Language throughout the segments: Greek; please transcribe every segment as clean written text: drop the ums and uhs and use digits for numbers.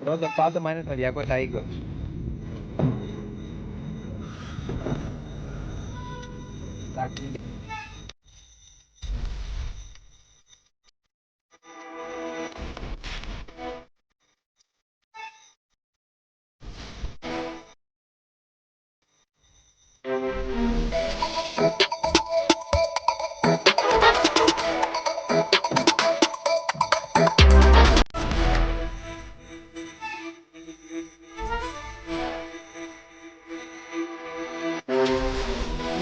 Πρώτο πάτωμα είναι το 220. Εντάξει.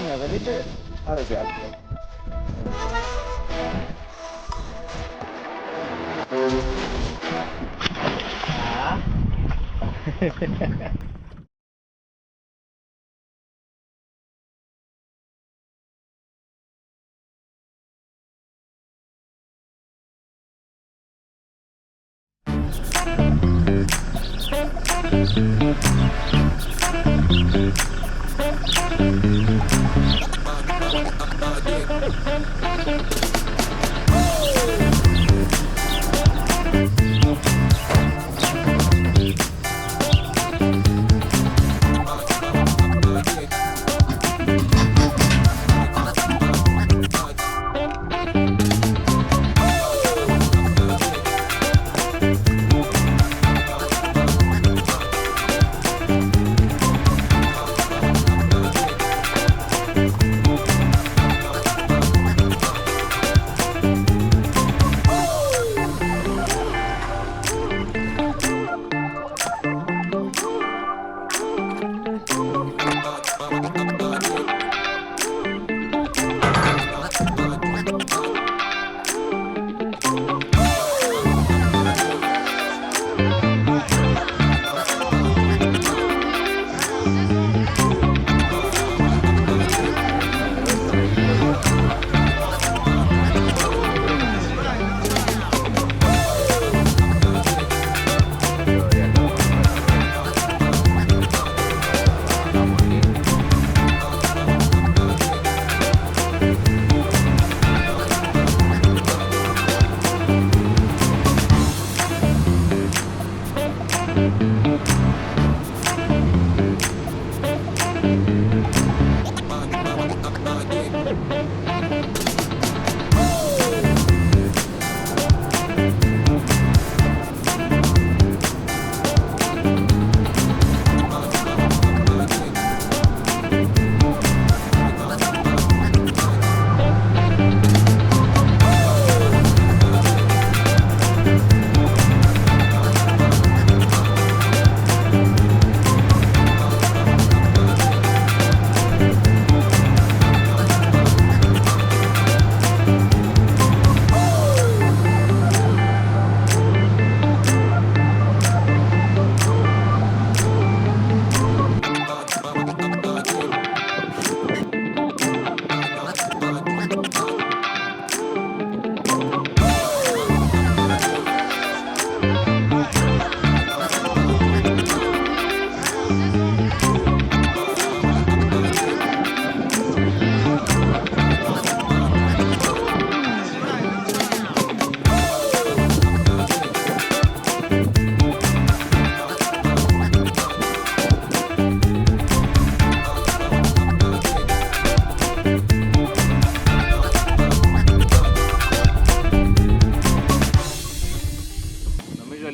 Ναι, δεν είπε, άρα δεν άλλο.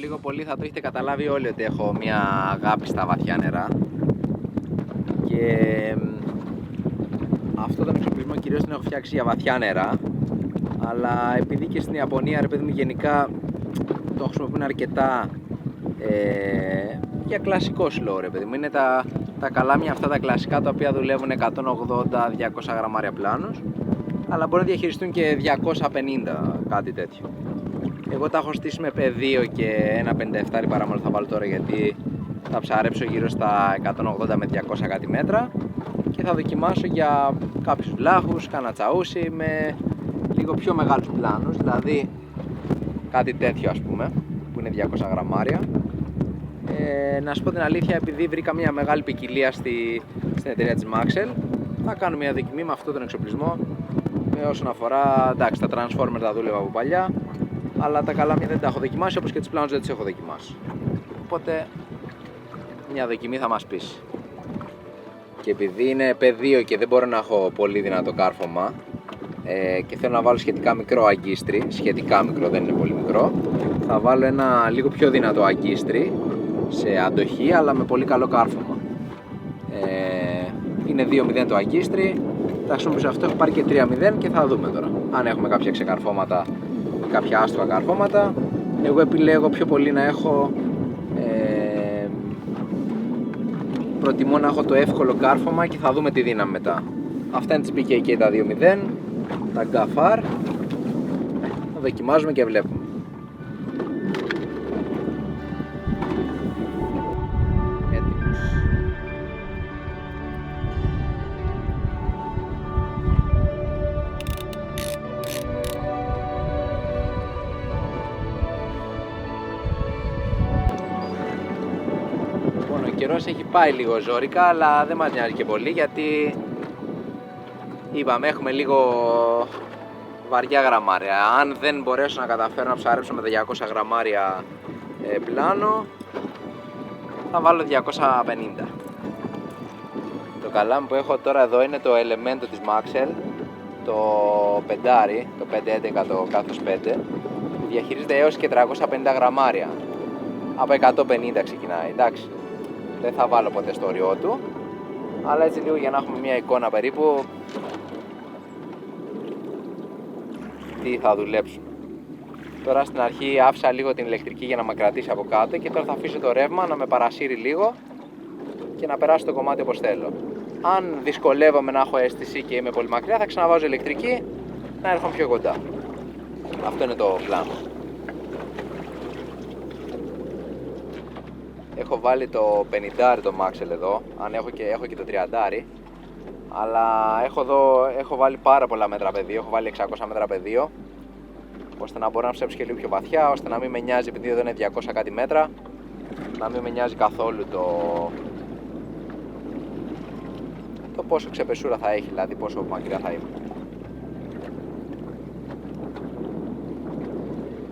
Λίγο πολύ θα το έχετε καταλάβει όλοι ότι έχω μια αγάπη στα βαθιά νερά και αυτό το εξοπλισμό κυρίως την έχω φτιάξει για βαθιά νερά, αλλά επειδή και στην Ιαπωνία, ρε παιδί μου, γενικά το χρησιμοποιούν αρκετά για κλασικό slow, ρε παιδί μου. Είναι τα καλάμια αυτά τα κλασικά, τα οποία δουλεύουν 180-200 γραμμάρια πλάνος, αλλά μπορεί να διαχειριστούν και 250, κάτι τέτοιο. Εγώ τα έχω στήσει με πεδίο και ένα 57 παράμολο θα βάλω τώρα, γιατί θα ψαρέψω γύρω στα 180 με 200 κάτι μέτρα και θα δοκιμάσω για κάποιους βλάχους, κάνα τσαούσι με λίγο πιο μεγάλους πλάνους, δηλαδή κάτι τέτοιο ας πούμε, που είναι 200 γραμμάρια. Να σου πω την αλήθεια, επειδή βρήκα μια μεγάλη ποικιλία στην εταιρεία της Maxxel, θα κάνω μια δοκιμή με αυτόν τον εξοπλισμό όσον αφορά, εντάξει, τα transformer τα δούλευα από παλιά, αλλά τα καλάμια δεν τα έχω δοκιμάσει, όπως και τις πλάνους δεν τις έχω δοκιμάσει. οπότε μια δοκιμή θα μας πείσει. Και επειδή είναι πεδίο και δεν μπορώ να έχω πολύ δυνατό κάρφωμα και θέλω να βάλω σχετικά μικρό αγκίστρι, σχετικά μικρό, δεν είναι πολύ μικρό, θα βάλω ένα λίγο πιο δυνατό αγκίστρι σε αντοχή αλλά με πολύ καλό κάρφωμα. Είναι 2-0 το αγκίστρι, θα χρησιμοποιήσω αυτό, έχω πάρει και 3-0 και θα δούμε τώρα αν έχουμε κάποια ξεκαρφώματα ή κάποια άστοχα καρφώματα. Εγώ επιλέγω πιο πολύ να έχω, προτιμώ να έχω το εύκολο κάρφωμα και θα δούμε τη δύναμη μετά. Αυτά είναι τις BKK τα 2-0, τα GAFAR, θα δοκιμάζουμε και βλέπουμε. Ο καιρός έχει πάει λίγο ζόρικα, αλλά δεν μας νοιάζει και πολύ γιατί είπαμε έχουμε λίγο βαριά γραμμάρια. Αν δεν μπορέσω να καταφέρω να ψαρέψω με τα 200 γραμμάρια πλάνο, θα βάλω 250. Το καλάμι που έχω τώρα εδώ είναι το Elemento της Maxxel, το 5, το 511, το κάθος 5, που διαχειρίζεται έως και 350 γραμμάρια. Από 150 ξεκινάει, εντάξει. Δεν θα βάλω ποτέ στο όριό του, αλλά έτσι λίγο για να έχουμε μια εικόνα περίπου τι θα δουλέψουν. Τώρα στην αρχή άφησα λίγο την ηλεκτρική για να με κρατήσει από κάτω και τώρα θα αφήσω το ρεύμα να με παρασύρει λίγο και να περάσει το κομμάτι όπως θέλω. Αν δυσκολεύομαι να έχω αίσθηση και είμαι πολύ μακριά, θα ξαναβάζω ηλεκτρική να έρχομαι πιο κοντά. Αυτό είναι το πλάνο. Έχω βάλει το 50 το Maxxel εδώ, αν έχω και το 30, αλλά έχω βάλει πάρα πολλά μέτρα πεδίο, έχω βάλει 600 μέτρα πεδίο, ώστε να μπορώ να ψέψω και λίγο πιο βαθιά, ώστε να μην με νοιάζει, επειδή εδώ είναι 200 κάτι μέτρα, να μην με νοιάζει καθόλου το πόσο ξεπεσούρα θα έχει, δηλαδή πόσο μακριά θα είμαι.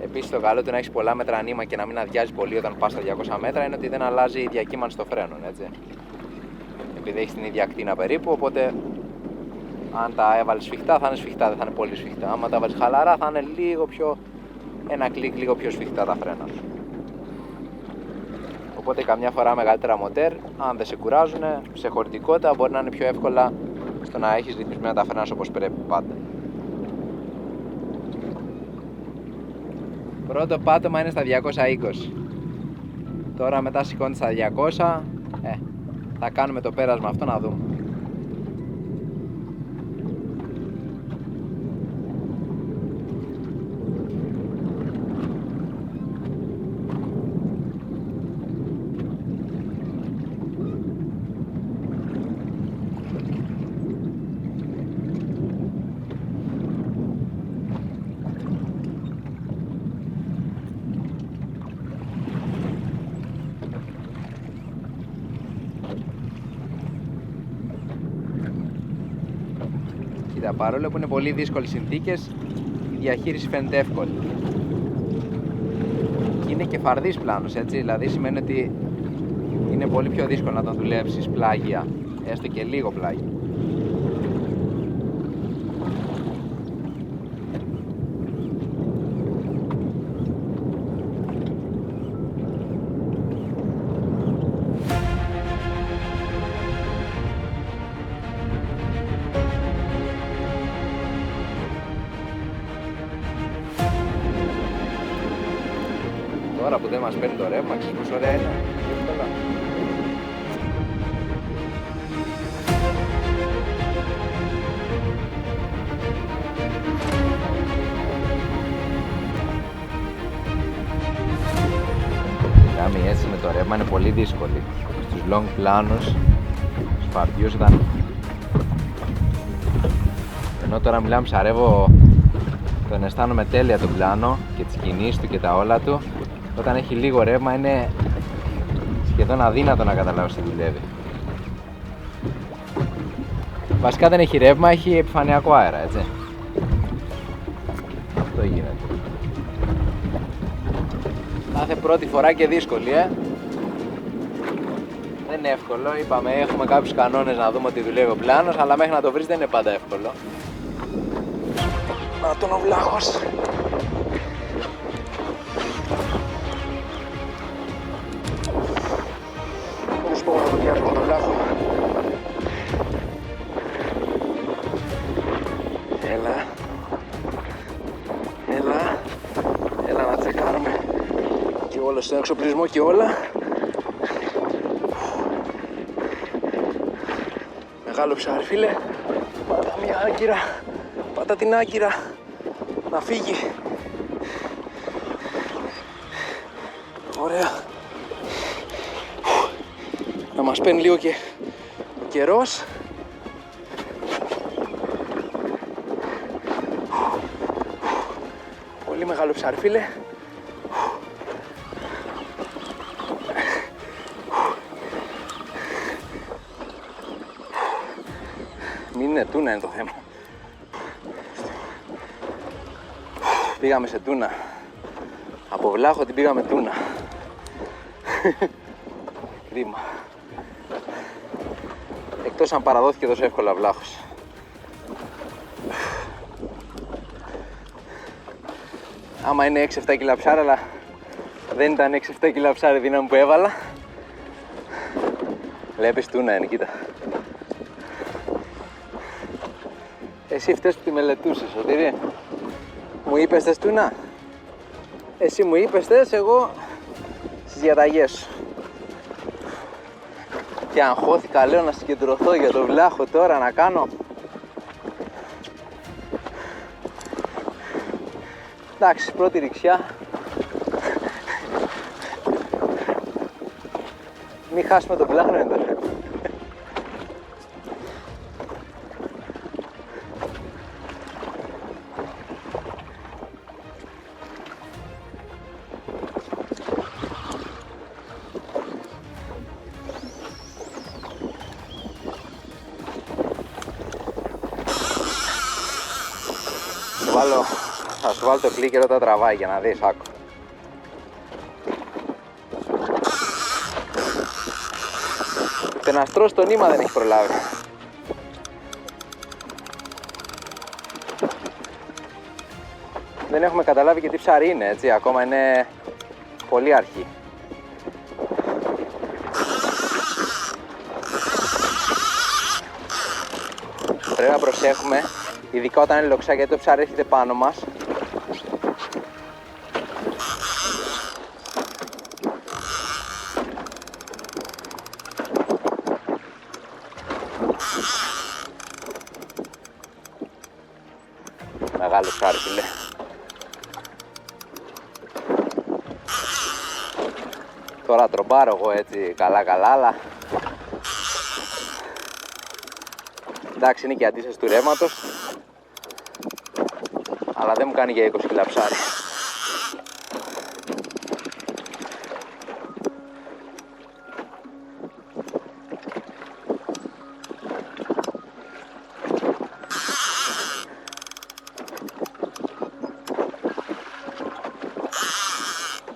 Επίσης το καλό του να έχεις πολλά μέτρα νήμα και να μην αδειάζει πολύ όταν πας στα 200 μέτρα είναι ότι δεν αλλάζει η διακύμανση στο φρένο, έτσι. Επειδή έχεις την ίδια ακτίνα περίπου, οπότε αν τα έβαλες σφιχτά θα είναι σφιχτά, δεν θα είναι πολύ σφιχτά. Άμα τα βάλεις χαλαρά θα είναι ένα κλικ λίγο πιο σφιχτά τα φρένα σου. Οπότε καμιά φορά μεγαλύτερα μοτέρ, αν δεν σε κουράζουν, σε χωρητικότητα μπορεί να είναι πιο εύκολα στο να έχεις ρυθμισμένα τα φρένα σου όπως πρέπει πάντα. Πρώτο πάτωμα είναι στα 220. Τώρα μετά σηκώνεται στα 200. Θα κάνουμε το πέρασμα αυτό να δούμε. Κοίτα, παρόλο που είναι πολύ δύσκολες συνθήκες, η διαχείριση φαίνεται εύκολη. Και είναι και φαρδής πλάνος, έτσι, δηλαδή σημαίνει ότι είναι πολύ πιο δύσκολο να τον δουλέψεις πλάγια, έστω και λίγο πλάγια. Τώρα που δεν μας παίρνει το ρεύμα, ξέρεις πόσο ωραία είναι. Κάμι έτσι με το ρεύμα είναι πολύ δύσκολη. Στους long πλάνους, στους φαρδιούς ήταν... Ενώ τώρα μιλάμε, ψαρεύω, τον αισθάνομαι τέλεια το πλάνο και τις κινήσεις του και τα όλα του. Όταν έχει λίγο ρεύμα είναι σχεδόν αδύνατο να καταλάβεις τι δουλεύει. Βασικά δεν έχει ρεύμα, έχει επιφανειακό αέρα, έτσι. Αυτό γίνεται. Κάθε πρώτη φορά και δύσκολη, Δεν είναι εύκολο, είπαμε, έχουμε κάποιους κανόνες να δούμε ότι δουλεύει ο πλάνος, αλλά μέχρι να το βρεις δεν είναι πάντα εύκολο. Να τον ο βλάχος. Πώς πω να το πιάσω τον βλάχο. Έλα να τσεκάρουμε και όλο στον εξοπλισμό και όλα. Μεγάλο ψάρι, φίλε. Πάτα μια άγκυρα. Πάτα την άγκυρα. Να φύγει. Ωραία. Να μας παίρνει λίγο και ο καιρός. Πολύ μεγάλο ψάρι, φίλε. Μην είναι τούνα είναι το θέμα. Πήγαμε σε τούνα. Από βλάχο την πήγαμε τούνα. Κρίμα. Εκτός αν παραδόθηκε τόσο εύκολα βλάχος. Άμα είναι 6-7 κιλά ψάρι, αλλά δεν ήταν 6-7 κιλά ψάρι δύναμη που έβαλα. Βλέπεις τούνα είναι, κοίτα. Εσύ φταίς που τη μελετούσες, Σωτήρη. Μου είπες θες τούνα. Εσύ μου είπες θες, εγώ στις διαταγές σου. Και αγχώθηκα, λέω, να συγκεντρωθώ για το βλάχο τώρα να κάνω. Εντάξει, πρώτη ριξιά. Μην χάσουμε τον πλάνο εδώ. Θα σου βάλω το κλίκερ όταν τραβάει για να δεις, άκου. Ούτε να στρώσει το νήμα δεν έχει προλάβει. Δεν έχουμε καταλάβει και τι ψάρι είναι, έτσι, ακόμα είναι πολύ αρχή. Πρέπει να προσέχουμε, ειδικά όταν είναι λοξά, γιατί το ψάρι έρχεται πάνω μας. Μεγάλο ψάρι, φίλε. Τώρα τρομπάρω εγώ έτσι καλά, αλλά εντάξει, είναι και αντίσταση του ρεύματος, αλλά δεν μου κάνει για 20 κιλά ψάρι.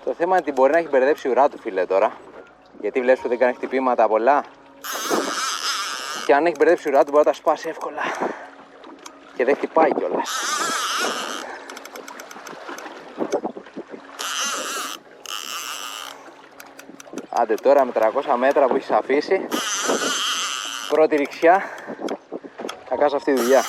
Το θέμα είναι ότι μπορεί να έχει μπερδέψει η ουρά του, φίλε, τώρα. Γιατί βλέπεις ότι δεν κάνει χτυπήματα πολλά. Και αν έχει μπερδέψει η ουρά του μπορεί να τα σπάσει εύκολα. Και δεν χτυπάει κιόλας. Άντε τώρα με 300 μέτρα που έχεις αφήσει, πρώτη ριξιά, θα κάνεις αυτή τη δουλειά.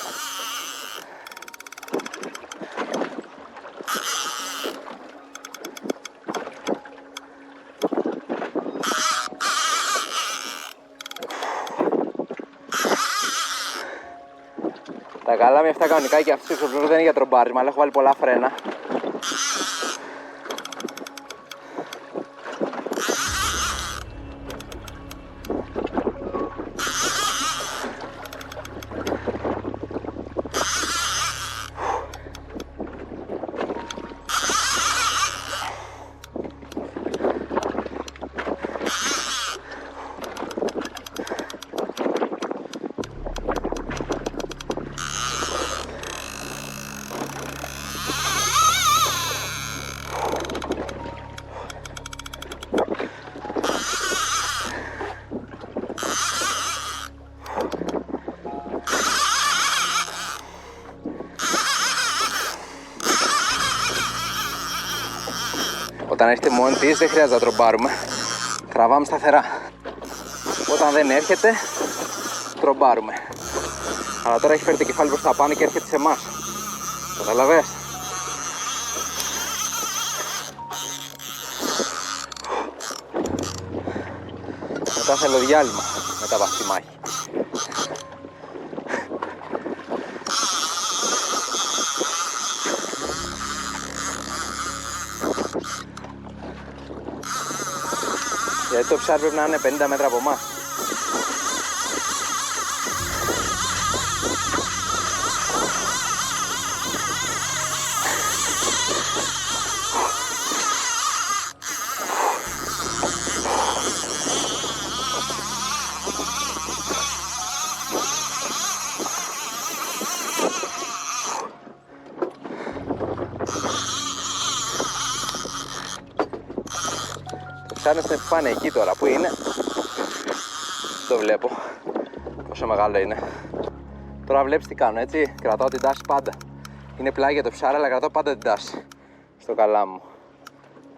Τα καλάμια αυτά κανονικά και αυτούς τους εξοπλισμούς δεν είναι για τρομπάρισμα, αλλά έχω βάλει πολλά φρένα. Όταν έρχεται μόνη της δεν χρειάζεται να τρομπάρουμε. Τραβάμε σταθερά. Όταν δεν έρχεται, τρομπάρουμε. Αλλά τώρα έχει φέρει το κεφάλι προς τα πάνω και έρχεται σε εμάς. Καταλαβες? Μετά θέλω διάλειμμα μετά από αυτή τη μάχη. Γιατί το ψάρι πρέπει να είναι 50 μέτρα από εμάς. Ψάρνες πάνε εκεί τώρα, πού είναι? Το βλέπω πόσο μεγάλο είναι. Τώρα βλέπεις τι κάνω, έτσι, κρατάω την τάση πάντα. Είναι πλάγι για το ψάρι, αλλά κρατάω πάντα την τάση στο καλάμι μου.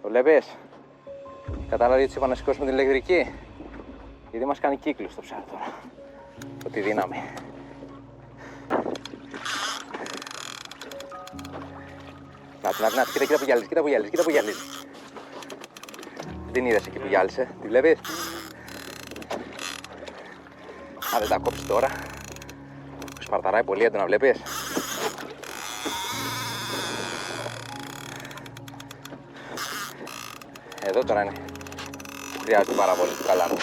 Το βλέπεις? Κατάλαβα γιατί είπα να σηκώσουμε την ηλεκτρική? Γιατί μας κάνει κύκλους το ψάρι τώρα. Το τη δύναμη. Να, κοίτα που γυαλίζει, κοίτα που γυαλίζει. Την είδες εκεί που γυάλισε, τη βλέπεις? Α, δεν τα κόψει τώρα. Σπαρταράει πολύ έντονα, βλέπεις? Εδώ τώρα είναι που χρειάζεται πάρα πολύ το καλάμι.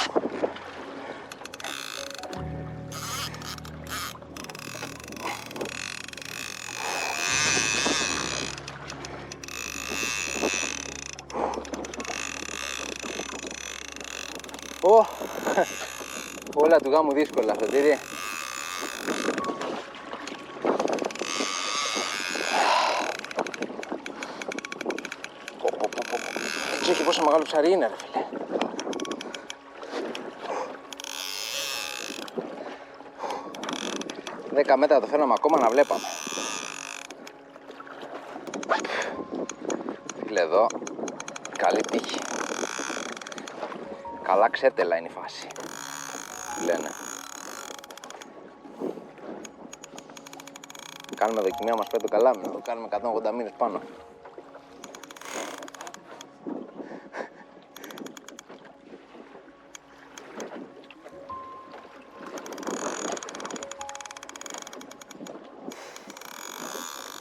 Όλα του γάμου δύσκολα αυτό, τι. Έτσι και πόσο μεγάλο ψάρι είναι, ρε φίλε. Δέκα μέτρα το φέρναμε ακόμα να βλέπαμε. Φίλε εδώ, καλή τύχη. Καλά ξέτελα είναι η φάση. Λένε. Κάνουμε δοκιμία, μας παίρνει το καλάμι, να το κάνουμε 180 μήνες πάνω.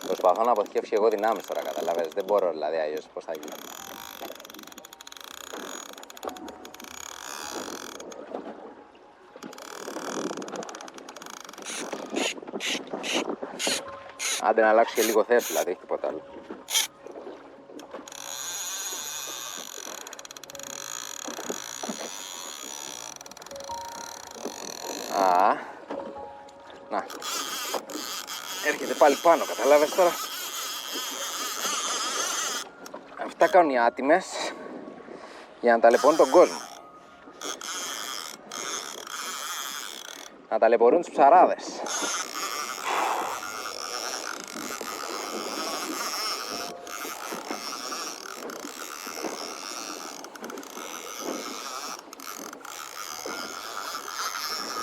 Προσπαθώ να αποθηκεύσω εγώ δυνάμεις τώρα, καταλαβαίνεις, δεν μπορώ δηλαδή αλλιώς πώς θα γίνει. Άντε να αλλάξω και λίγο θέση, δηλαδή, τίποτα άλλο. Α, να. Έρχεται πάλι πάνω, καταλάβες τώρα. Αυτά κάνουν οι άτιμες για να ταλαιπωρούν τον κόσμο. Να ταλαιπωρούν τους ψαράδες.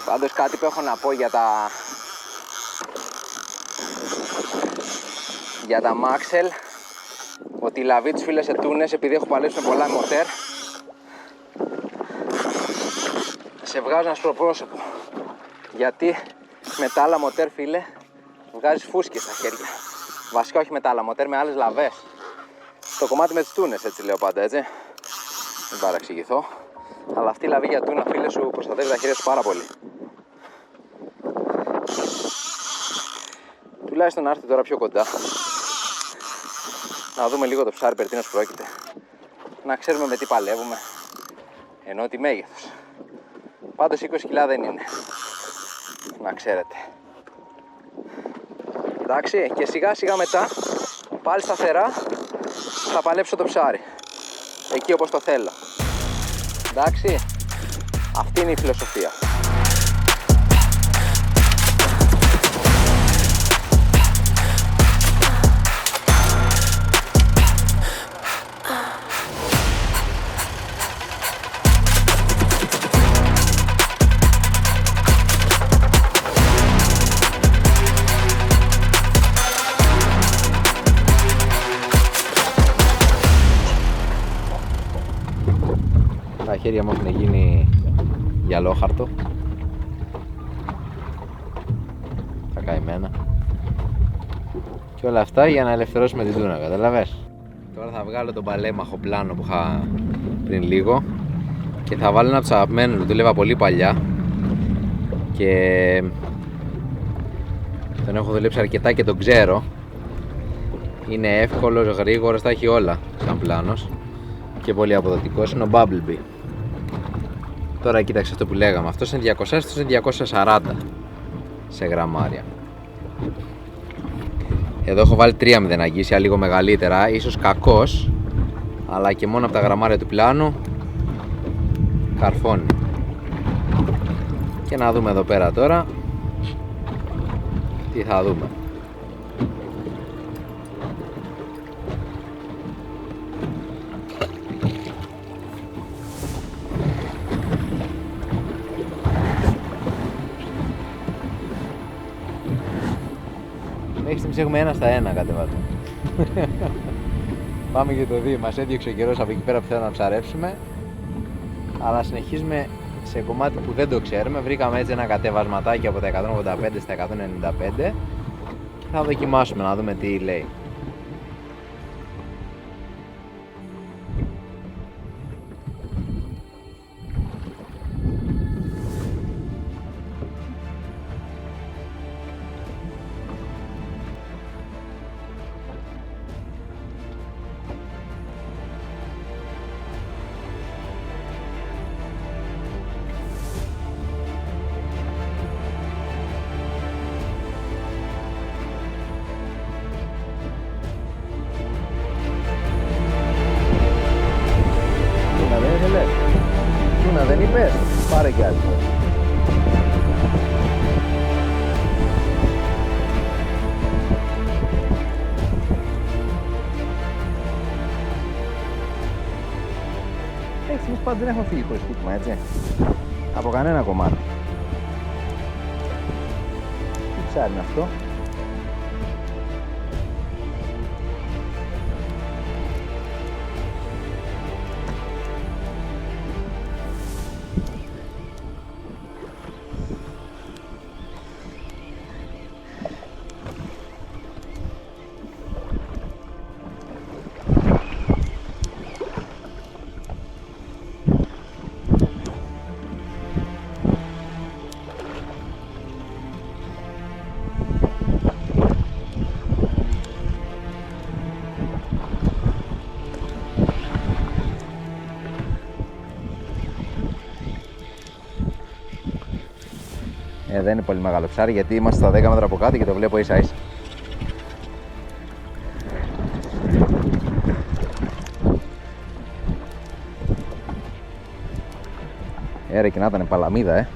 Πάντως κάτι που έχω να πω για τα μάξελ, ότι λαβεί τους φίλες ετούνες, επειδή έχω παλέψει με πολλά μοτέρ, σε βγάζουν ασπροπρόσωπο. Γιατί με τα άλλα μοτέρ, φίλε, βγάζεις φούσκες στα χέρια. Βασικά όχι με τα άλλα μοτέρ, με άλλες λαβές. Το κομμάτι με τις τούνες, έτσι λέω πάντα, έτσι. Μην παραξηγηθώ. Αλλά αυτή η λαβή για τούνα, φίλε, σου προστατεύει τα χέρια σου πάρα πολύ. Τουλάχιστον να έρθει τώρα πιο κοντά. Να δούμε λίγο το ψάρι περί τίνος πρόκειται. Να ξέρουμε με τι παλεύουμε. Ενώ τι μέγεθος. Πάντως 20 κιλά δεν είναι. Να ξέρετε. Εντάξει, και σιγά σιγά μετά, πάλι σταθερά, θα παλέψω το ψάρι. Εκεί όπως το θέλω. Εντάξει, αυτή είναι η φιλοσοφία. Τα χέρια μου έχουν γίνει γυαλόχαρτο. Τα καημένα. Και όλα αυτά για να ελευθερώσουμε την τούνα, καταλαβες. Τώρα θα βγάλω τον παλέμαχο πλάνο που είχα πριν λίγο και θα βάλω ένα από τους αγαπημένους που δούλευα πολύ παλιά και τον έχω δουλέψει αρκετά και τον ξέρω. Είναι εύκολος, γρήγορος, τα έχει όλα σαν πλάνος και πολύ αποδοτικός. Είναι ο Bumblebee. Τώρα κοίταξε αυτό που λέγαμε, αυτός είναι 200, αυτός είναι 240 σε γραμμάρια. Εδώ έχω βάλει 3 μηδεναγγίσια, λίγο μεγαλύτερα, ίσως κακός, αλλά και μόνο από τα γραμμάρια του πλάνου καρφώνει. Και να δούμε εδώ πέρα τώρα τι θα δούμε. Μέχρι στιγμής έχουμε 1 στα 1 κατεβάτω. Πάμε για το 2. Μας έδιωξε ο καιρός από εκεί πέρα που θέλαμε να ψαρέψουμε. Αλλά συνεχίζουμε σε κομμάτι που δεν το ξέρουμε. Βρήκαμε έτσι ένα κατεβασματάκι από τα 185 στα 195 και θα δοκιμάσουμε να δούμε τι λέει. Τούνα δεν είπες, πάρε κι άλλο. Εμείς πάντως δεν έχουμε φύγει χωρίς χτύπημα, έτσι. Από κανένα κομμάτι. Τι ψάρι είναι αυτό. Δεν είναι πολύ μεγάλο ψάρι γιατί είμαστε στα 10 μέτρα από κάτω και το βλέπω ίσα ίσα. Ρε και να ήταν παλαμίδα,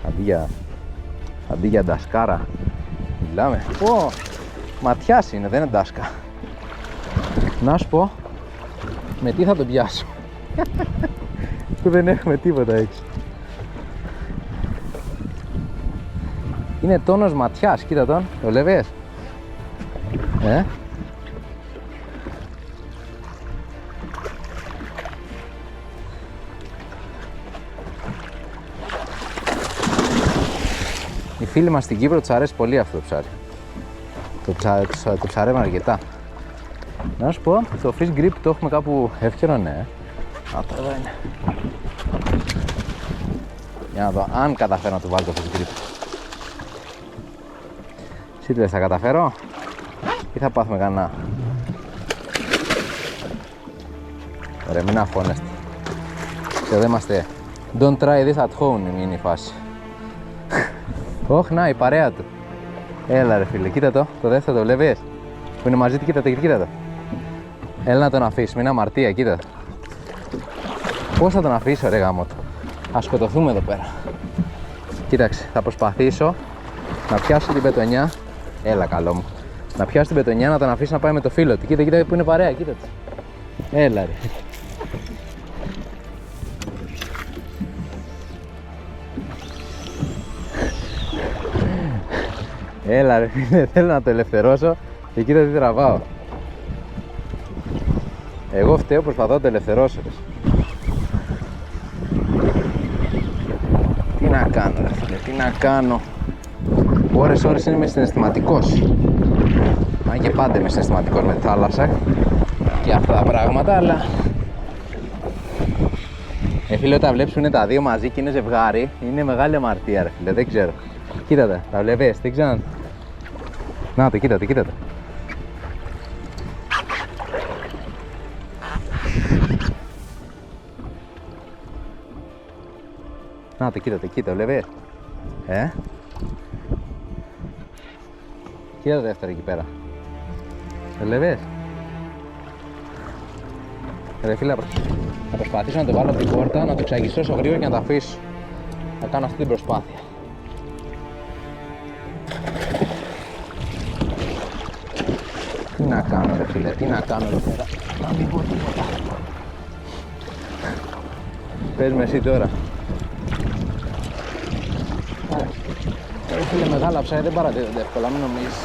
αντί για ντασκάρα. Μιλάμε. Ματιάς είναι, δεν είναι ντάσκα. Να σου πω, με τι θα τον πιάσω. Που δεν έχουμε τίποτα έξω. Είναι τόνος ματιάς, κοίτα τον, το βλέπεις. Οι φίλοι μας στην Κύπρο τους αρέσει πολύ αυτό το ψάρι. Το ψαρεύουν αρκετά. Να σου πω, το fish grip το έχουμε κάπου εύκαιρο, ναι. Αυτό εδώ είναι. Για να δω αν καταφέρω να του βάλω το fish grip. Τι λες, θα καταφέρω ή θα πάθουμε κανένα? Ωραία, μην αγχώνεστε. Και εδώ είμαστε. Don't try this at home είναι η φάση. Να, η παρέα του. Έλα ρε φίλε, κοίτα το δεύτερο το βλέπεις που είναι μαζί του, κοίτα το. Έλα να τον αφήσεις, μην αμαρτία, κοίτα το. Πώς θα τον αφήσω ρε γάμο του? Ας σκοτωθούμε εδώ πέρα. Κοίταξε, θα προσπαθήσω να πιάσω την πετονιά. Έλα καλό μου. Να πιάσω την πετονιά, να τον αφήσω να πάει με το φίλο του. Κοίτα που είναι παρέα, κοίτα το. Έλα ρε. Έλα ρε φίλε, θέλω να το ελευθερώσω και κοίτα τι τραβάω. Εγώ φταίω, προσπαθώ να το ελευθερώσω. να κάνω ρε φίλε, τι να κάνω. Ώρες είμαι συναισθηματικός. Αν και πάντα είμαι συναισθηματικός με τη θάλασσα και αυτά τα πράγματα, αλλά φίλε, όταν βλέπεις που είναι τα δύο μαζί και είναι ζευγάρι, είναι μεγάλη αμαρτία ρε φίλε, δεν ξέρω. Κοίτα τα βλέπεις, δεν ξέρω. Να το, κοίτα το. Να το, κοίτα, βλέπεις. Κοίτα το δεύτερο εκεί πέρα. Το βλέπεις. Ρε φίλε, θα προσπαθήσω να το βάλω από την πόρτα, να το εξαγιστώσω γρήγορα και να το αφήσω. Θα κάνω αυτή την προσπάθεια. Τι να κάνω ρε φίλε, τι να κάνω εδώ πέρα. Να μην πω τίποτα. Πες με εσύ τώρα. Ρε φίλε, μεγάλα ψάρια δεν παρατηρούνται εύκολα, μην νομίζεις.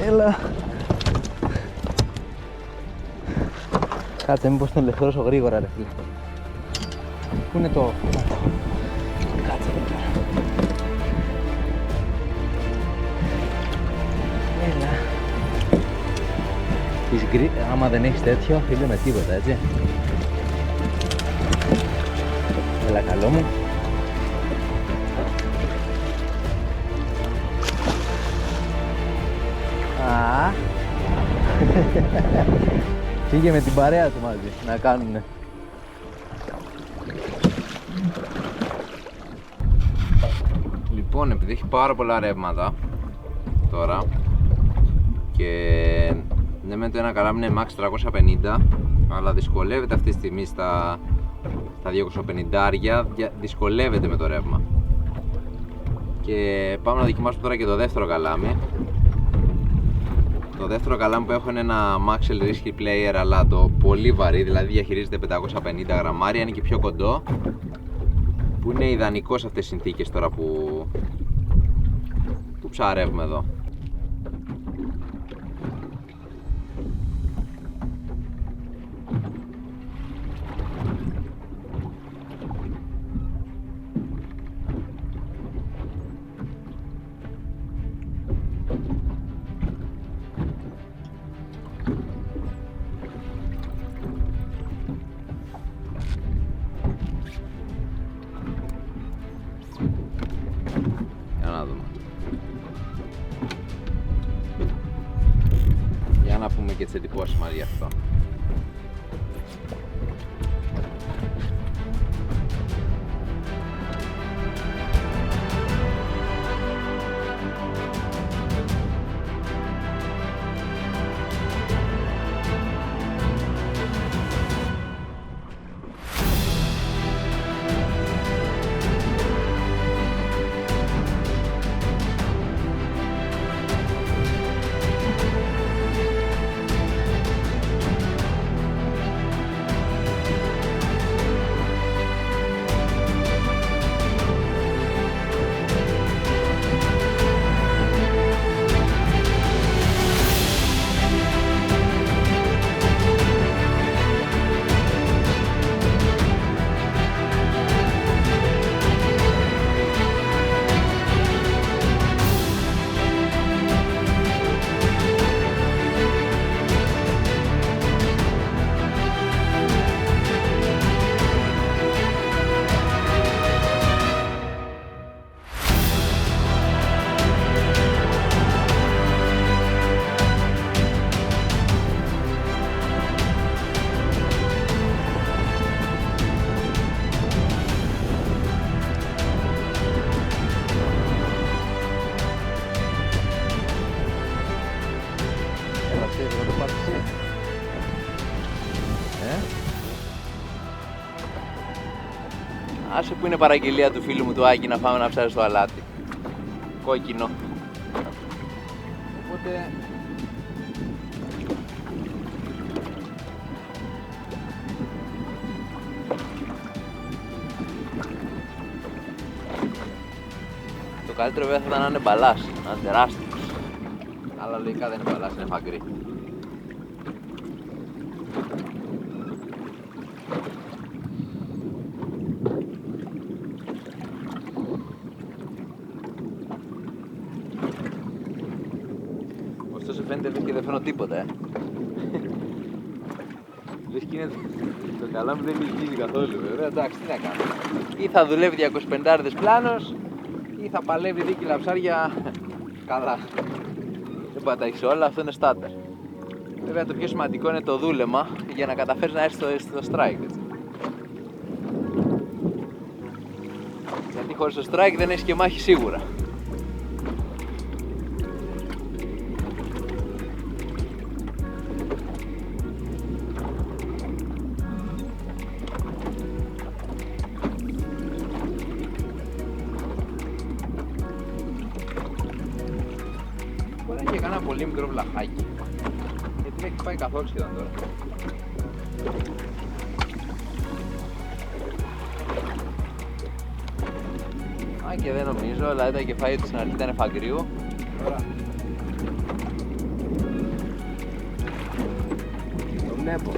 Έλα. Κάτσε, μήπως τον ελευθερώσω γρήγορα ρε φίλε. Πού είναι το... Κάτσε εδώ πέρα. Έλα. Άμα δεν έχεις τέτοιο, φίλε, με τίποτα, έτσι. Έλα, καλό μου. Πήγε με την παρέα του μαζί να κάνουνε. Λοιπόν, επειδή έχει πάρα πολλά ρεύματα τώρα και ναι, με το ένα καλάμι είναι max 350, αλλά δυσκολεύεται αυτή τη στιγμή στα 250, δυσκολεύεται με το ρεύμα. Και πάμε να δοκιμάσουμε τώρα και το δεύτερο καλάμι. Το δεύτερο καλάμι που έχω είναι ένα Maxell Risky Player, αλλά το πολύ βαρύ, δηλαδή διαχειρίζεται 550 γραμμάρια, είναι και πιο κοντό, που είναι ιδανικό σε αυτές τις συνθήκες τώρα που ψαρεύουμε εδώ. Για να πούμε και τις εντυπώσεις μας γι' αυτό. Άσε που είναι παραγγελία του φίλου μου του Άκη να πάμε να ψάρει στο αλάτι. Κόκκινο. Οπότε... το καλύτερο βέβαια θα ήταν να είναι μπαλάς, να είναι τεράστιος. Αλλά λογικά δεν είναι μπαλάς, είναι φαγκρί. Ωστόσο φαίνεται λες και δεν φαίνω τίποτα, Λες και είναι το καλάμι δεν λυγίζει καθόλου, βέβαια, εντάξει, τι να κάνω. Ή θα δουλεύει 250 πλάνος, ή θα παλεύει δίκυλα ψάρια καλά. Δεν πατάει σε όλα, αυτό είναι στάνταρ. Βέβαια το πιο σημαντικό είναι το δούλεμα για να καταφέρεις να έρθεις στο strike, έτσι. Γιατί χωρίς το strike δεν έχεις και μάχη σίγουρα. Μπορεί να έχει κανένα πολύ μικρό βλαχάκι, γιατί δεν έχει πάει καθόλου σχεδόν τώρα. Αν και δεν νομίζω, αλλά ήταν και φαΐ του στην αρχή, ήταν φαγκρίου. Τώρα το βλέπω.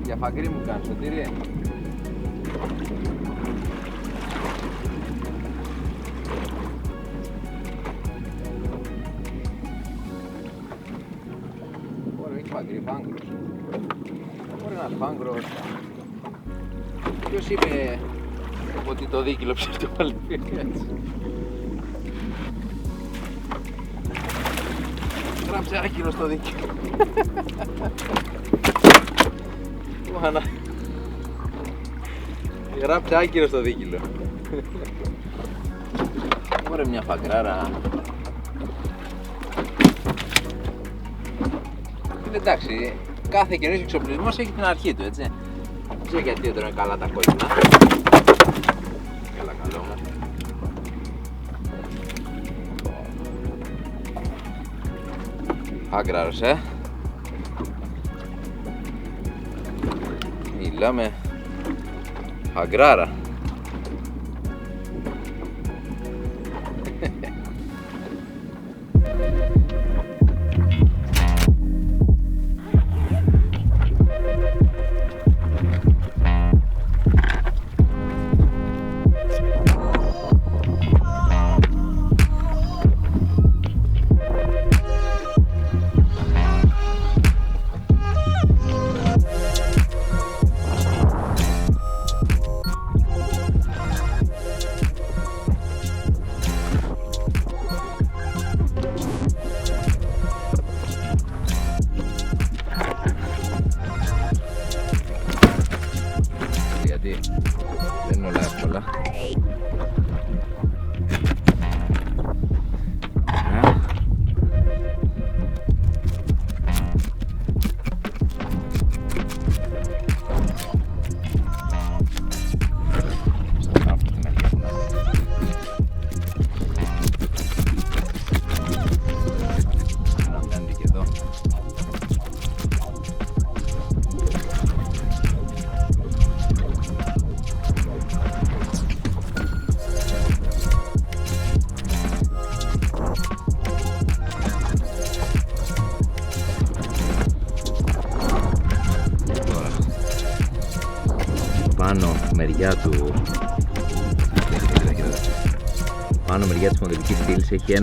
Για φαγκρί μου κάνεις, Σωτήρη. Φαγκρί, φάγκρος. Μπορεί να είναι φάγκρος. Ποιος είπε ότι το δίκυλο ψεύτο πάλι έτσι. Γράψε άκυρο στο δίκυλο. Μάνα. Γράψε άκυρο στο δίκυλο. Ωραία μια φαγκράρα. Εντάξει, κάθε καινούργιος εξοπλισμός έχει την αρχή του, έτσι. Δεν ξέρω γιατί δεν τρώνε καλά τα κόκκινα. Έλα, καλό μας. Άγκραρος, Μιλάμε αγκράρα. Δεν είναι όλα εύκολα. Πάνω μεριά του πάνω μεριά της μοντελικής στήλης έχει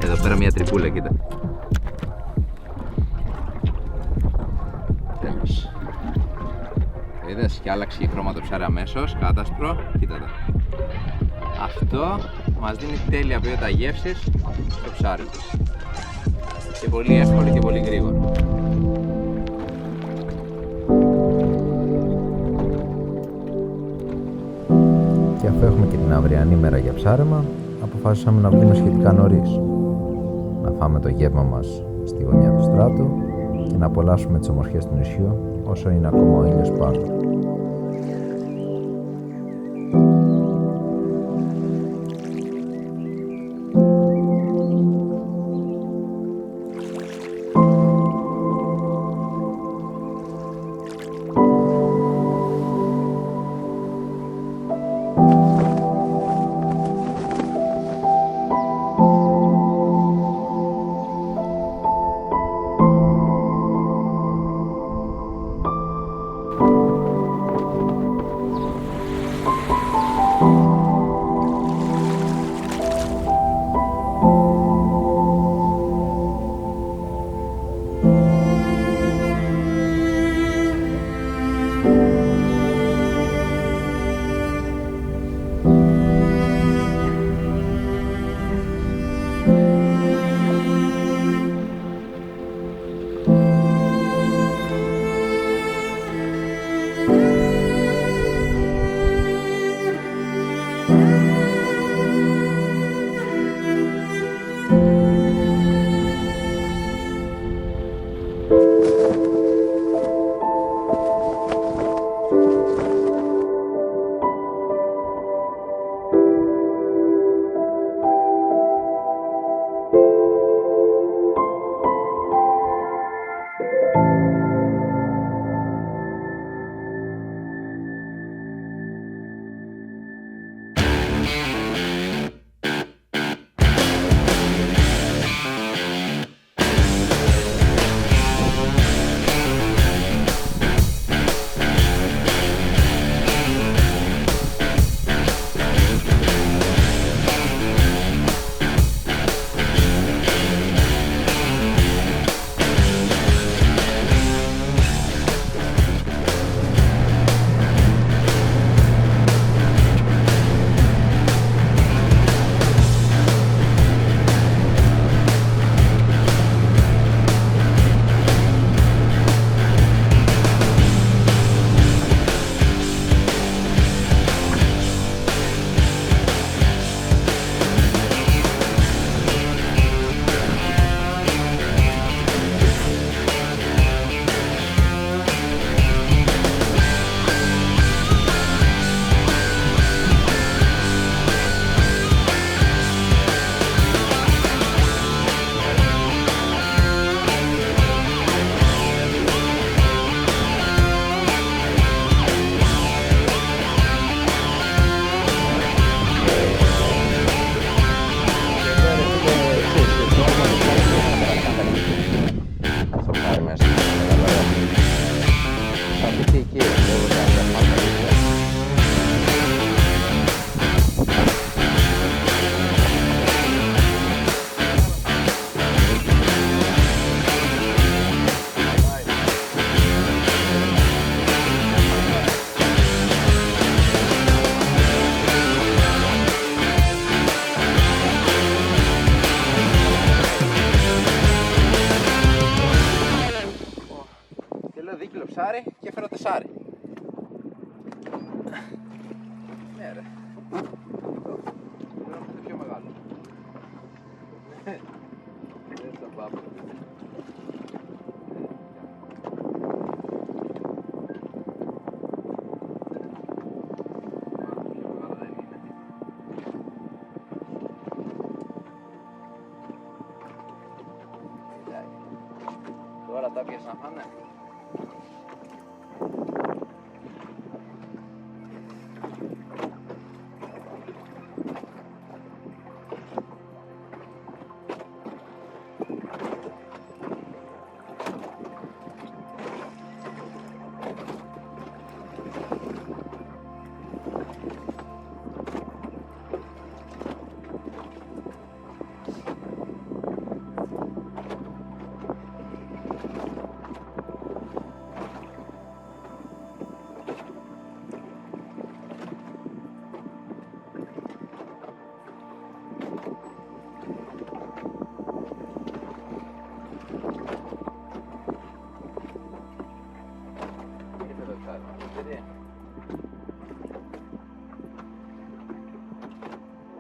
εδώ πέρα μια τρυπούλα, κοίτα. Τέλος. Είδες, και άλλαξε η χρώμα το ψάρι αμέσως, κάταστρο, κοίτα τα. Αυτό μας δίνει τέλεια ποιότητα γεύσης στο ψάρι του. Και πολύ εύκολο και πολύ γρήγορο. Και αφού έχουμε και την αυριανή μέρα για ψάρεμα, αποφάσισαμε να βγούμε σχετικά νωρίς. Να φάμε το γεύμα μας στη γωνιά του στράτου και να απολαύσουμε τις ομορφιές του νησιού όσο είναι ακόμα ο ήλιος πάνω. ρε. Είναι πιο μεγάλο. Δεν θα πάμε. Τώρα τα πιες να φάνε.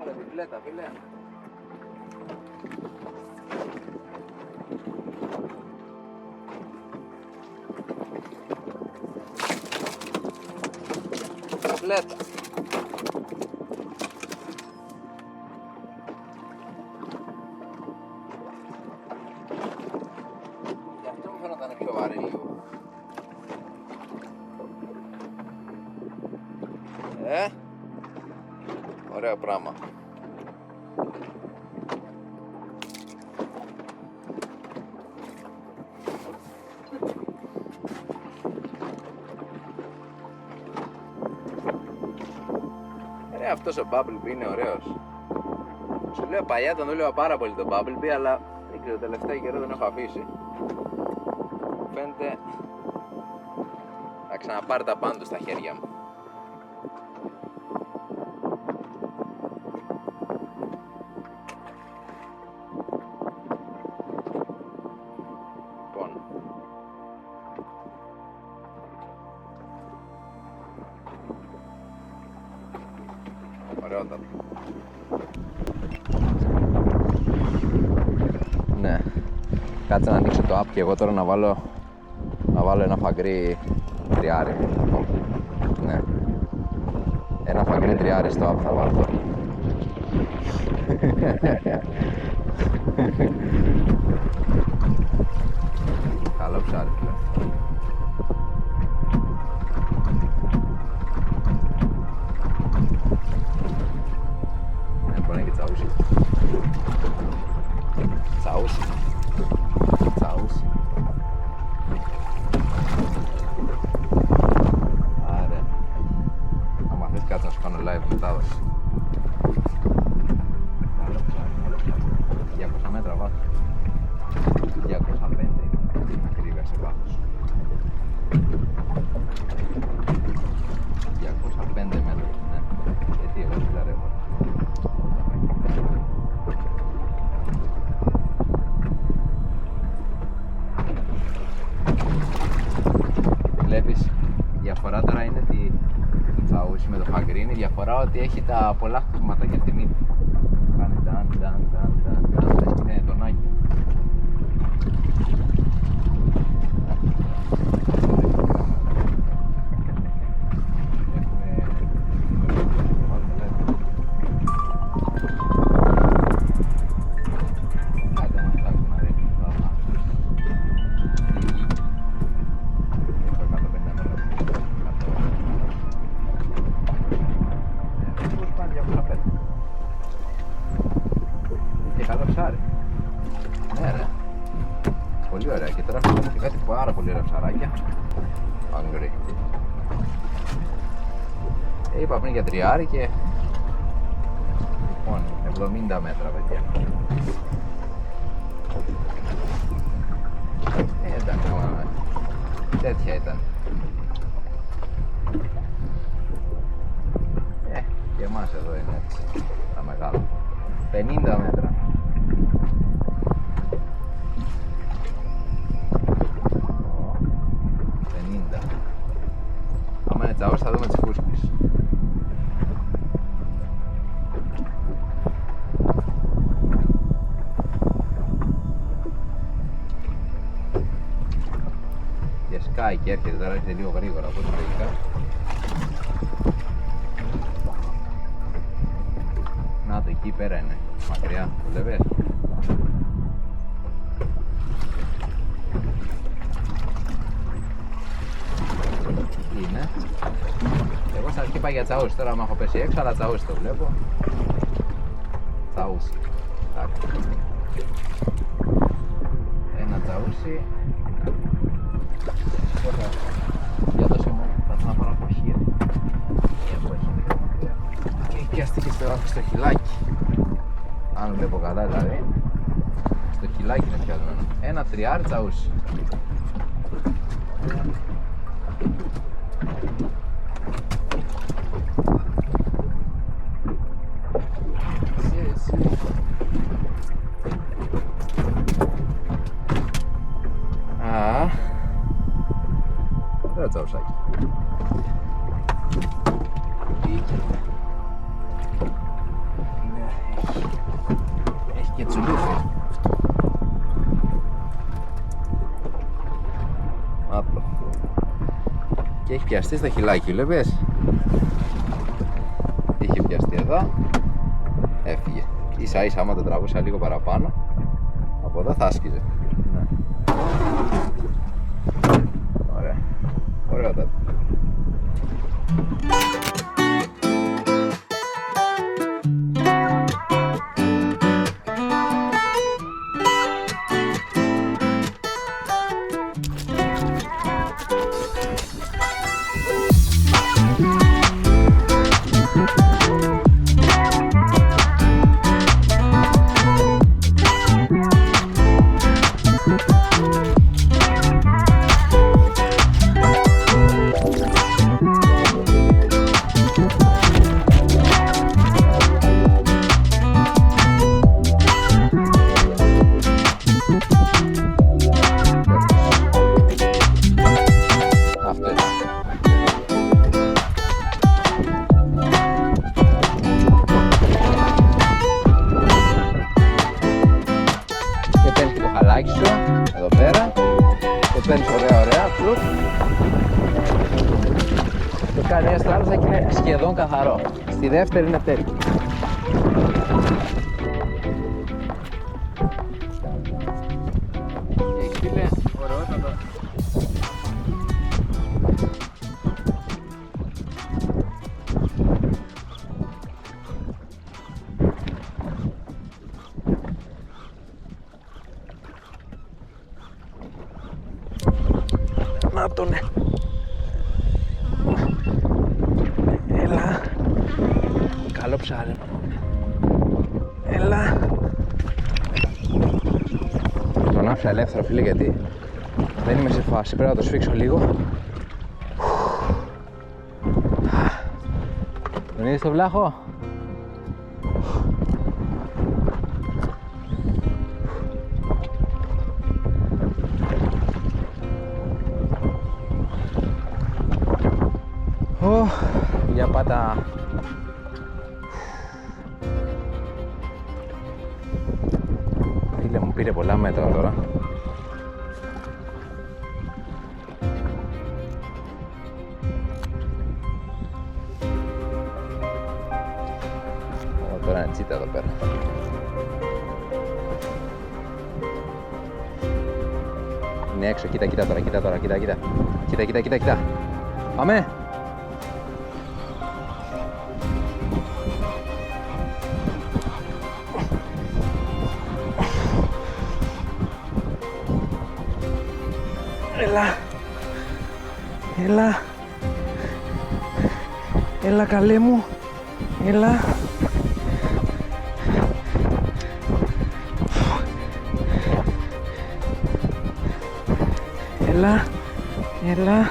Ωραία βιβλέτα, φίλε. Βιβλέτα. Γι' αυτό μου φαίνονταν πιο βαρύ λίγο. Ωραίο πράγμα. Αυτός ο Bumblebee είναι ωραίος. Σου λέω παλιά τον δούλευα πάρα πολύ τον Bumblebee, αλλά δεν ξέρω, τελευταία καιρό τον έχω αφήσει. Φαίνεται να ξαναπάρει τα πάντα στα χέρια μου. Ωραιότατο. Ναι, κάτσε να ανοίξω το app και εγώ τώρα να βάλω ένα φαγκρί τριάρι. Ναι, ένα φαγκρί τριάρι στο app θα βάλω. Καλό ψάρι. Τσαούσι. Άρα, άμα θες κάτσε να σου κάνω live μετάδοση. 200 μέτρα βάθος. 205 ακρίβεια σε βάθος. 205 μέτρα, ναι. Γιατί εγώ δεν τα ρεύω. Βλέπεις, η διαφορά τώρα είναι ότι το τσαούσι με το φαγκρί είναι η διαφορά ότι έχει τα πολλά χτυπηματάκια από τη μύτη. Κάνει ταν, είναι τονάκι. Ναι ρε, πολύ ωραία και τώρα έχουμε και κάτι πάρα πολύ ωραία ψαράκια. Angry. Είπα πριν για τριάρι και λοιπόν 70 μέτρα παιδιά. Εντάξει, τέτοια ήταν. Και εμάς εδώ είναι έτσι τα μεγάλα. 50 μέτρα. Άμα είναι τσαός θα δούμε τις φούσκες. σκάει και έρχεται, τώρα έρχεται λίγο γρήγορα από ό,τι λογικά. Να το, εκεί πέρα είναι, μακριά, το βλέπεις. Τι είναι. Εγώ στην αρχή είπα για τσαούσι, τώρα μου έχω πέσει έξω, αλλά τσαούσι το βλέπω. Τσαούσι. Ένα τσαούσι. Για δώσε μου, θα ήθελα να πάρω από χείρι. Και έχει πιαστεί και στο χυλάκι. Αν βλέπω καλά δηλαδή. Στο χυλάκι είναι πιασμένο. Ένα τριάρι τσαούσι. Ωραίο τσαουσάκι. Έχει και τσουλούφι. Να το. Και έχει πιαστεί στο χυλάκι, βλέπεις. Είχε πιαστεί εδώ. Έφυγε. Ίσα ίσα άμα το τραβούσα λίγο παραπάνω, από εδώ θα άσκιζε. Ναι. Ωραία. Ωραία τα. Εδώ πέρα το παίρνεις ωραία, φλουπ. Το κάνει ένα στο άλλο και είναι σχεδόν καθαρό. Στη δεύτερη είναι τέλειο. Έχει φίλε, ωραιότατο. Να το ναι. Έλα. Καλό ψάρι. Έλα. Τον άφησα ελεύθερο φίλε γιατί δεν είμαι σε φάση. Πρέπει να το σφίξω λίγο. Τον είδες το βλάχο? Για πάτα. Φίλε μου πήρε πολλά μέτρα τώρα. Τώρα είναι τσίτα εδώ πέρα. Είναι έξω, κοίτα τώρα, κοίτα. Πάμε! Έλα καλέ μου, έλα. Έλα.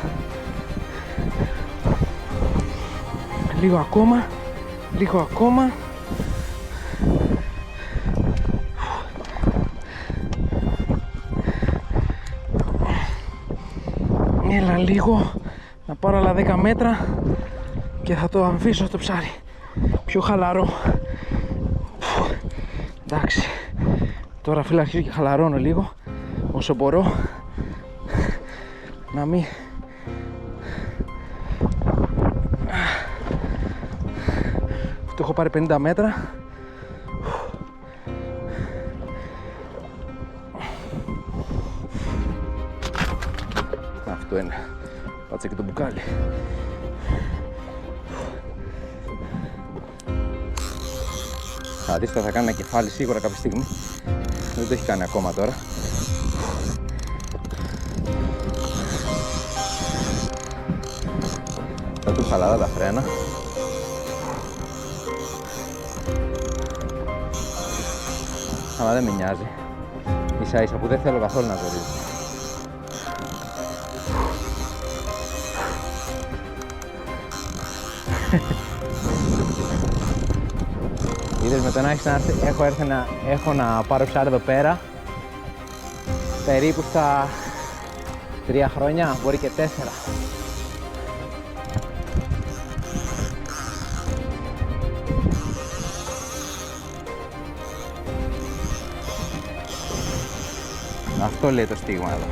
Λίγο ακόμα. Έλα λίγο, να πάρω άλλα 10 μέτρα και θα το αμφίσω στο ψάρι. Πιο χαλαρό. Εντάξει. Τώρα φίλε αρχίζω και χαλαρώνω λίγο όσο μπορώ. να μην... Το έχω πάρει 50 μέτρα. Αυτό είναι. Πάτσε και το μπουκάλι. Θα δεις, θα κάνει ένα κεφάλι σίγουρα κάποια στιγμή. Δεν το έχει κάνει ακόμα τώρα. Θα του χαλαρά τα φρένα. Αλλά δεν με νοιάζει. Ίσα ίσα που δεν θέλω καθόλου να ζορίζει. Είδες με το να έχεις να έρθει, έχω να πάρω ψάρι εδώ πέρα περίπου στα 3 χρόνια, μπορεί και 4. Αυτό λέει το στίγμα εδώ.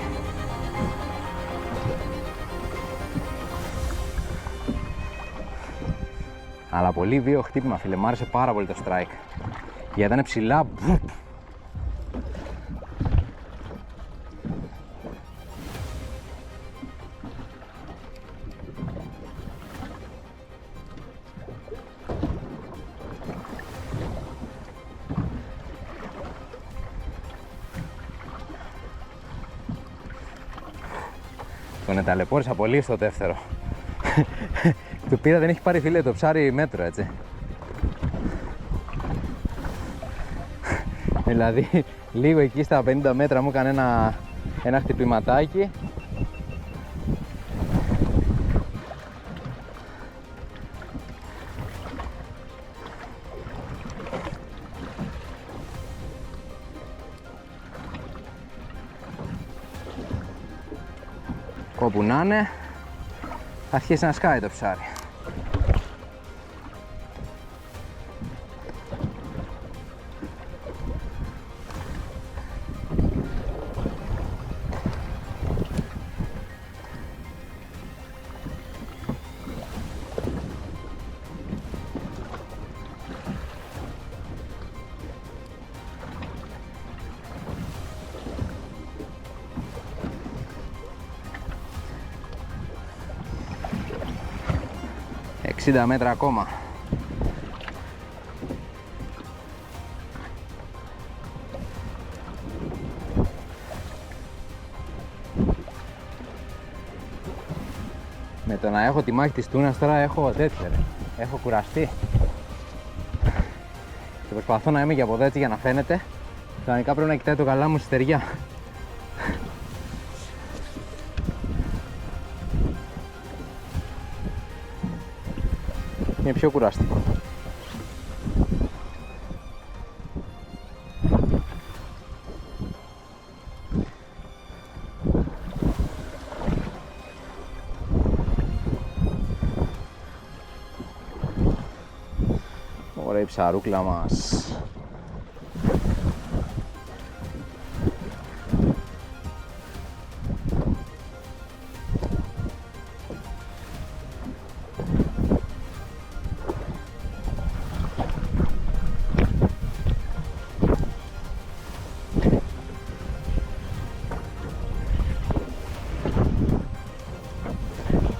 Αλλά πολύ βίαιο χτύπημα, φίλε, μου άρεσε πάρα πολύ το strike. Γιατί ήταν ψηλά. Τον εταλαιπώρησα πολύ στο δεύτερο. Του πήρα, δεν έχει πάρει, φίλε, το ψάρι μέτρο, έτσι. Δηλαδή, λίγο εκεί στα 50 μέτρα μου έκανε ένα χτυπηματάκι. Όπου να είναι, θα αρχίσει να σκάει το ψάρι. Μέτρα ακόμα. Με το να έχω τη μάχη της τούνας τώρα έχω τέτοια, έχω κουραστεί. Και προσπαθώ να είμαι και από εδώ έτσι για να φαίνεται. Κανονικά πρέπει να κοιτάει το καλά μου στη στεριά. Είναι πιο κουραστικό. Ωραία η ψαρούκλα μας.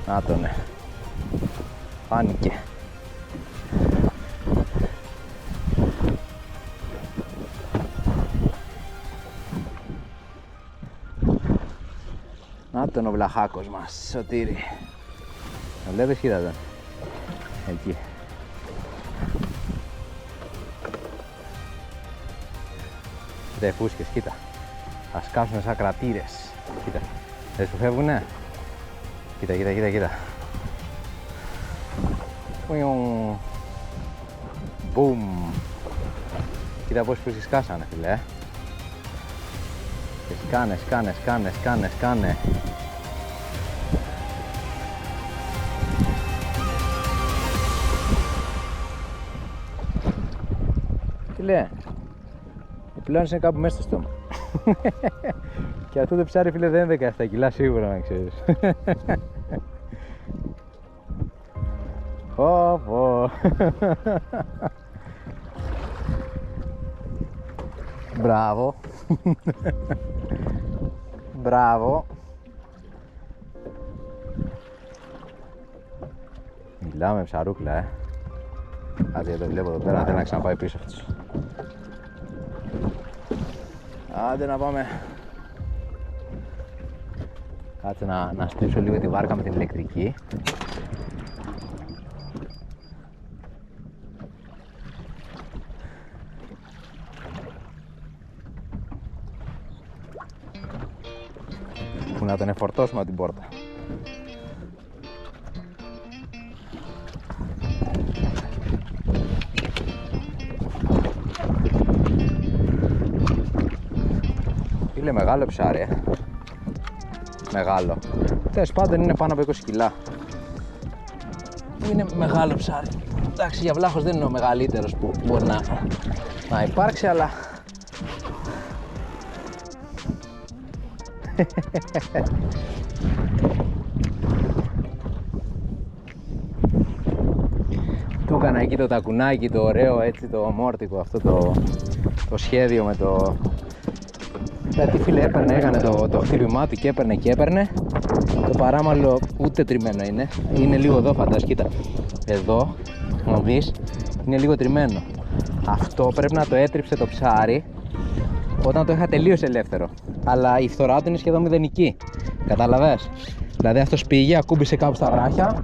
Να το, ναι. Φάνηκε. Να τον ο βλαχάκος μας, Σωτήρη. Το βλέπεις, κοίτα τον. Εκεί. Κοίτα οι φούσκες, κοίτα. Θα σκάσουν σαν κρατήρες. Κοίτα. Δεν σου φεύγουνε. Κοίτα, κοίτα, κοίτα, κοίτα. Μπουμ. Κοίτα πώς που σκάσανε, φίλε. Και σκάνε, σκάνε, σκάνε, σκάνε, σκάνε. Τι λέει. Η πλάνη είναι κάπου μέσα στο στόμα. Και αυτό το ψάρι, φίλε, δεν είναι 17 κιλά σίγουρα, να ξέρεις. Πω. Μπράβο. Μπράβο. Μιλάμε ψαρούκλα, Άντε, το βλέπω εδώ πέρα, θέλει να ξαναπάει πίσω αυτός. Άντε να πάμε. Κάτσε να στρίψω λίγο τη βάρκα με την ηλεκτρική. Που να τον εφορτώσουμε από την πόρτα. Είναι μεγάλο ψάρι, Μεγάλο. Τέλος πάντων είναι πάνω από 20 κιλά. Είναι μεγάλο ψάρι. Εντάξει, για βλάχος δεν είναι ο μεγαλύτερος που μπορεί να υπάρξει, αλλά... Του έκανα εκεί το τακουνάκι, το ωραίο, έτσι, το μόρτικο, αυτό το σχέδιο με το... Γιατί, φίλε, έκανε το χτύπημά του και έπαιρνε. Το παράμαλο ούτε τριμμένο είναι λίγο εδώ, φαντάζεσαι, κοίτα. Εδώ, να δεις, είναι λίγο τριμμένο. Αυτό πρέπει να το έτριψε το ψάρι όταν το είχα τελείως ελεύθερο. Αλλά η φθορά του είναι σχεδόν μηδενική. Κατάλαβες? Δηλαδή αυτός πήγε, ακούμπησε κάπου στα βράχια,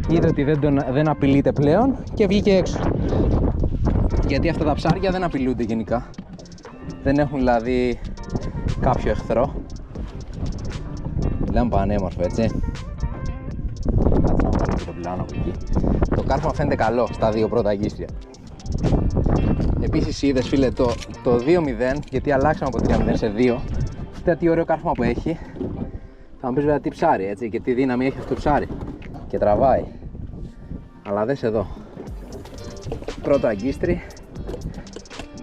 είδε ότι δεν απειλείται πλέον και βγήκε έξω. Γιατί αυτά τα ψάρια δεν απειλούνται γενικά. Δεν έχουν δηλαδή κάποιο εχθρό. Μιλάμε πανέμορφο, έτσι. Κάτσε να βάλω και το πλάνο από εκεί. Το κάρφωμα φαίνεται καλό στα δύο πρώτα αγκίστρια. Επίσης είδες, φίλε, το 2-0, γιατί αλλάξαμε από 3-0 σε 2. Κοίτα τι ωραίο κάρφωμα που έχει. Θα μου πεις βέβαια τι ψάρι, έτσι, και τι δύναμη έχει αυτό το ψάρι. Και τραβάει. Αλλά δες εδώ. Πρώτο αγκίστρι.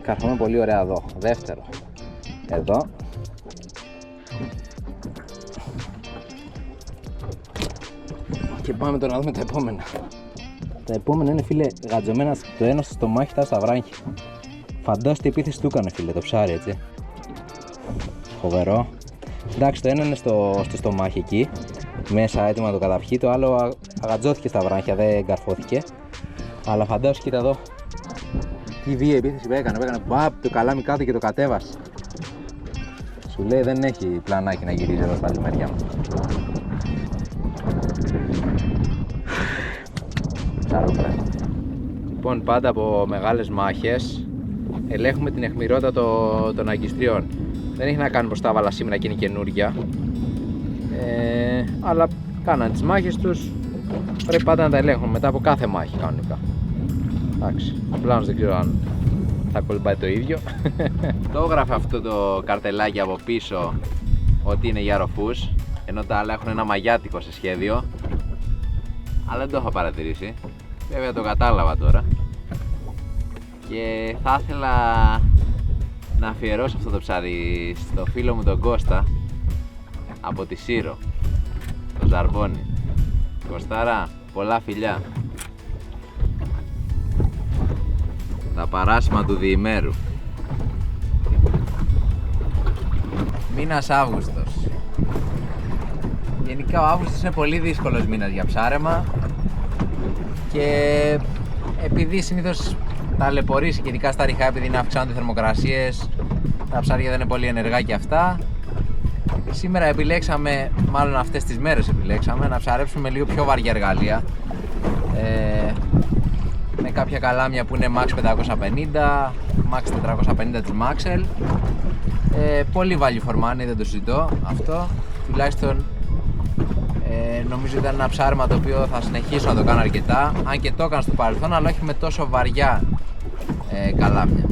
Κάρφωμα πολύ ωραία εδώ. Δεύτερο. Εδώ. Και πάμε τώρα να δούμε τα επόμενα. Τα επόμενα είναι, φίλε, γατζωμένα το ένα στο στομάχι, τα στα βράχια. Φαντάσου τι επίθεση του έκανε, φίλε, το ψάρι, έτσι. Φοβερό. Εντάξει, το ένα είναι στο στομάχι εκεί, μέσα έτοιμο να το καταπιεί. Το άλλο αγατζώθηκε στα βράχια, δεν καρφώθηκε. Αλλά φαντάσου, κοίτα εδώ. Τι βία επίθεση που έκανε. Παπ, το καλάμι κάτω και το κατέβασε. Σου λέει δεν έχει πλανάκι να γυρίζει εδώ στα άλλη μεριά μου. Λοιπόν, πάντα από μεγάλες μάχες ελέγχουμε την αιχμηρότητα των αγκιστριών. Δεν έχει να κάνει πως τα έβαλα σήμερα και είναι καινούρια, αλλά κάναν τις μάχες τους, πρέπει πάντα να τα ελέγχουν μετά από κάθε μάχη κανονικά. Εντάξει, απλά δεν ξέρω αν θα κολυμπάει το ίδιο. Το έγραφε αυτό το καρτελάκι από πίσω ότι είναι για ροφούς, ενώ τα άλλα έχουν ένα μαγιάτικο σε σχέδιο, αλλά δεν το έχω παρατηρήσει. Βέβαια το κατάλαβα τώρα και θα ήθελα να αφιερώσω αυτό το ψάρι στο φίλο μου τον Κώστα από τη Σύρο, το Ζαρβόνι. Κωστάρα, πολλά φιλιά. Τα παράσημα του διημέρου. Μήνας Αύγουστος. Γενικά ο Αύγουστος είναι πολύ δύσκολος μήνας για ψάρεμα και επειδή συνήθως ταλαιπωρήσει και ειδικά στα ριχά, επειδή είναι αυξάνονται οι θερμοκρασίες, τα ψάρια δεν είναι πολύ ενεργά και αυτά. Σήμερα επιλέξαμε, μάλλον αυτές τις μέρες επιλέξαμε, να ψαρέψουμε λίγο πιο βαριά εργαλεία, με κάποια καλάμια που είναι Max 550, Max 450 της Maxel. Πολύ value for money, δεν το συζητώ αυτό. Τουλάχιστον νομίζω ήταν ένα ψάρεμα το οποίο θα συνεχίσω να το κάνω αρκετά, αν και το έκανα στο παρελθόν, αλλά όχι με τόσο βαριά καλάμια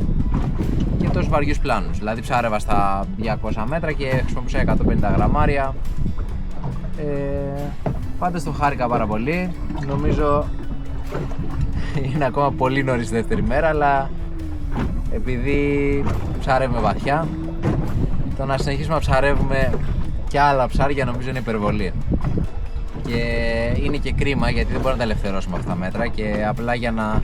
και τόσο βαριούς πλάνους. Δηλαδή ψάρευα στα 200 μέτρα και χρησιμοποιούσα 150 γραμμάρια. Πάντως το χάρηκα πάρα πολύ. Νομίζω είναι ακόμα πολύ νωρίς δεύτερη μέρα, αλλά επειδή ψάρευε βαθιά Το να συνεχίσουμε να ψαρεύουμε και άλλα ψάρια νομίζω είναι υπερβολή. Και είναι και κρίμα γιατί δεν μπορούμε να τα ελευθερώσουμε αυτά τα μέτρα και απλά για να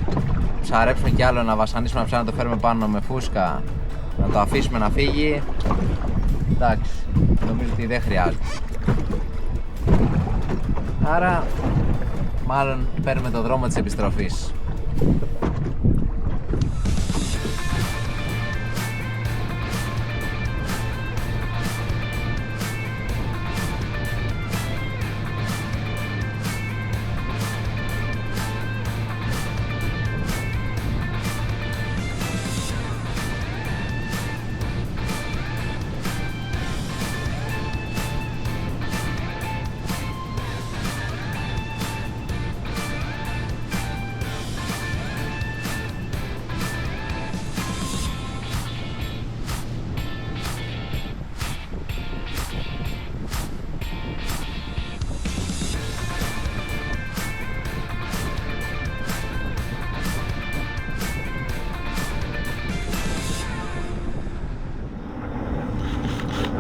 ψαρέψουμε κι άλλο, να βασανίσουμε ένα ψάρι, να το φέρουμε πάνω με φούσκα, να το αφήσουμε να φύγει, εντάξει, νομίζω ότι δεν χρειάζεται. Άρα μάλλον παίρνουμε το δρόμο της επιστροφής.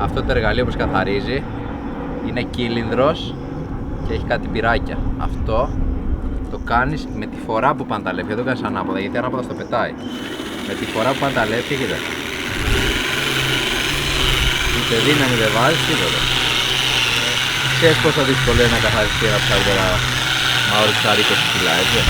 Αυτό το εργαλείο που καθαρίζει είναι κύλινδρος και έχει κάτι πυράκια. Αυτό το κάνεις με τη φορά που πάνε τα λέπια, δεν το κάνεις ανάποδα γιατί ανάποδα στο πετάει. Με τη φορά που πάνε τα λέπια, κοίτα. Ούτε δύναμη δεν βάζεις, τίποτα. Ξέρεις πόσο δύσκολο είναι να καθαριστεί ένα ψάρι τώρα μαύρο ψάρι 20 κιλά, έτσι.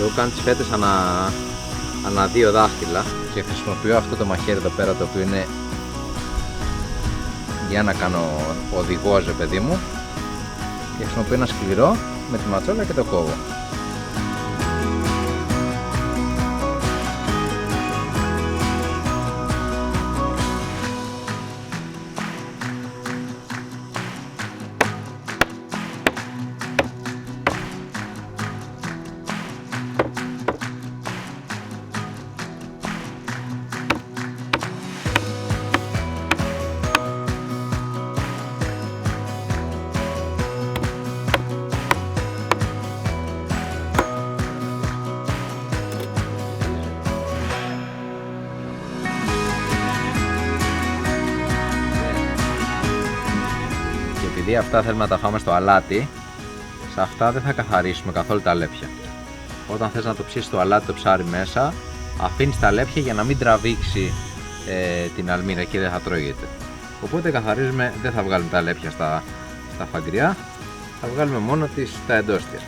Εγώ κάνω τις φέτες ανά δύο δάχτυλα και χρησιμοποιώ αυτό το μαχαίρι εδώ πέρα, το οποίο είναι για να κάνω οδηγός, ρε παιδί μου, και χρησιμοποιώ ένα σκληρό με τη ματσόλα και το κόβω. Επειδή αυτά θέλουμε να τα φάμε στο αλάτι, σε αυτά δεν θα καθαρίσουμε καθόλου τα λέπια. Όταν θες να το ψήσεις στο αλάτι το ψάρι μέσα, αφήνεις τα λέπια για να μην τραβήξει την αλμύρα και δεν θα τρώγεται. Οπότε καθαρίζουμε, δεν θα βγάλουμε τα λέπια στα φαγκριά, θα βγάλουμε μόνο τα εντόστια.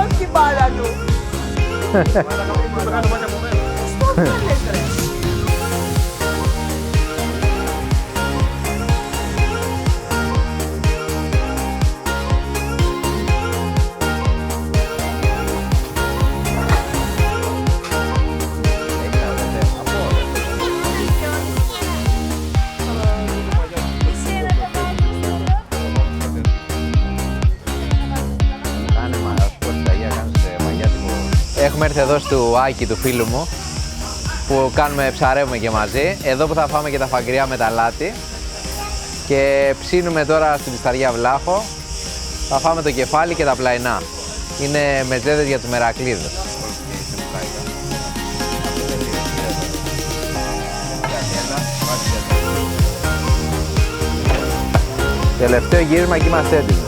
Όχι μπάλα του. Στο θέλεις ρε. Έχουμε έρθει εδώ στο Άκη του φίλου μου που ψαρεύουμε και μαζί. Εδώ που θα φάμε και τα φαγκριά με τα λάτι. Και ψήνουμε τώρα στην πισταριά βλάχο. Θα φάμε το κεφάλι και τα πλαϊνά. Είναι μετζέδες για τους μερακλείδες. Τελευταίο γύρισμα και είμαστε έτοιμοι.